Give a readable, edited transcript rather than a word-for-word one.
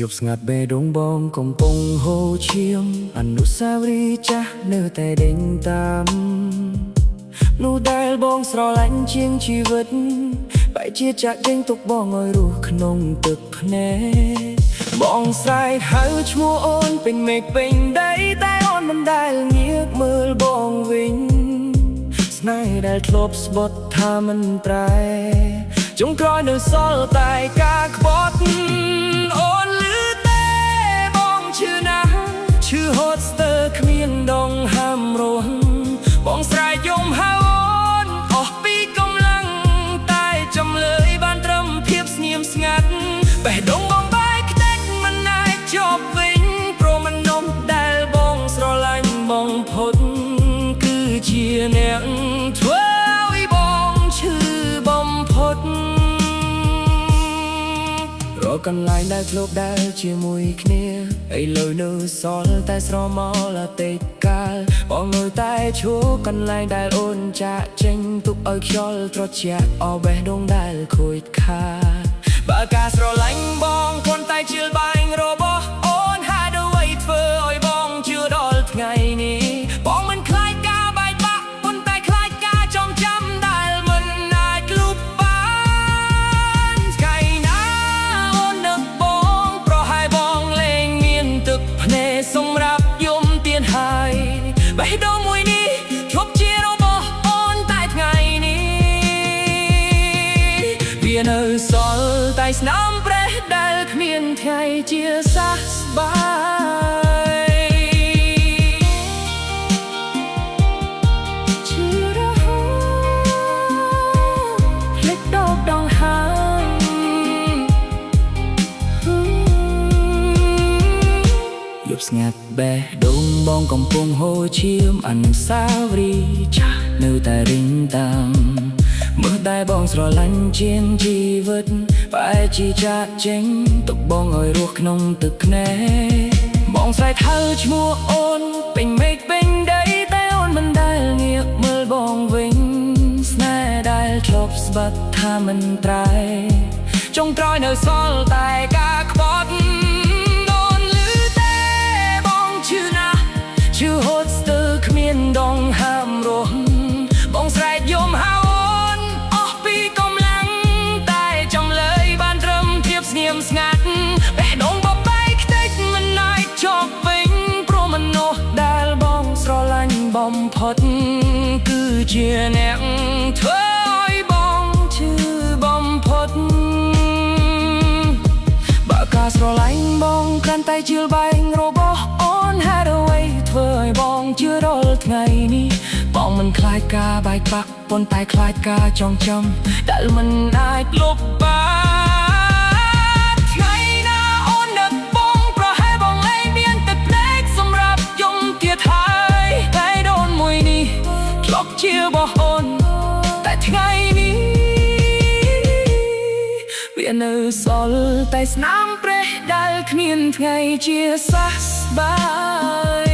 យប់ស្ងាត់បេះដូងបងកំពុងហូរឈាមអនុស្សាវរីយ៍ចាស់នៅតែដេញតាមនោះដែលបងស្រឡាញ់ជាងជីវិតបែរជាចាក់ដេញទុកបងឲ្យរស់ក្នុងទឹកភ្នែកបងស្រែកហៅឈ្មោះអូនពេញមេឃពេញដីតែអូនមិនដែលងាកមើលបងវិញស្នេហ៍ដែលធ្លាប់ស្បត់ថាមិនប្រែចុងក្រោយនៅសល់តែការក្បត់អូនលឺទេបងឈឺណាស់ឈឺហូតស្ទើរគ្មានដងហាមរស់បងស្រែកយំហៅអូនអស់ពីកម្លាំងតែចំលើយបានត្រឹមភាពស្ងៀមស្ងាត់បេះដូងបងបែកខ្ទេចមិនអាចចប់វិញព្រមមនុស្សដែលបងស្រឡាញ់បងផុតគឺជាអ្នកធ្វើឲ្យបងឈឺបំផុតរកកន្លែងដែលធ្លាប់ដែលជាមួយគ្នាឥឡូវនៅសល់តែស្រមោលអតីតកាលបងនៅតែឈរកន្លែងដែលអូនចាក់ចេញទុកឲ្យខ្យល់ត្រជាក់អបេះដូងដែលខូចខាតបើការស្រឡាញ់បងគ្រាន់តែជឿលបែងរបស់អូនហេតុអ្វីធ្វើឲ្យបងជឿដល់ថ្ងៃនេះបងមិនខ្លាចការបែកបាក់ប៉ុន្តែខ្លាចការចងចាំដែលមិនអាចលុបបានថ្ងៃណាអូននឹកបងប្រហែលបងលែងមានទឹកភ្នែកសម្រាប់យំទៀនហើយបេះដូងមួយនេះឈប់ជារបស់អូនតែថ្ងៃនេះវានៅសល់តែស្នាមប្រេះដែលគ្មានថ្ងៃជាសះស្បើយឈឺរហូតភ្លេចដកដង្ហើមយប់ស្ងាត់បេះដូងបងកំពុងហូរឈាមអនុស្សាវរីយ៍ចាស់នៅតែរិញតាមមើលតែបងស្រឡាញ់ជាងជីវិតបែរជាចាក់ចេញទុកបងឲ្យរស់ក្នុងទឹកភ្នែកបងស្រែកហៅឈ្មោះអូនពេញមេឃពេញដីតែអូនមិនដែលងាកមើលបងវិញស្នេហ៍ដែលធ្លាប់ស្បត់ថាមិនត្រែចុងក្រោយនៅសល់តែការក្បត់អូនលឺទេបងឈឺណាស់ឈឺហូតស្ទើរគ្មានដងហាមរស់បងស្រែកយំហៅស្ងៀមស្ងាត់បេះដូងបបែកខ្ទេចមិនអាចចប់វិញព្រោះមនុស្សដែលបងស្រឡាញ់បំផុតគឺជាអ្នកធ្វើឲ្យបងឈឺបំផុតបើការស្រឡាញ់បងគ្រាន់តែជឿលបែងរបស់អូនហេតុអ្វីធ្វើឲ្យបងជឿដល់ថ្ងៃនេះបងមិនខ្លាចការបែកបាក់ប៉ុន្តែខ្លាចការចងចាំដែលមិនអាចលុបបានជារបស់អូនតែថ្ងៃនេះវានៅសល់តែស្នាមប្រេះដែលគ្មានថ្ងៃជាសះស្បើយ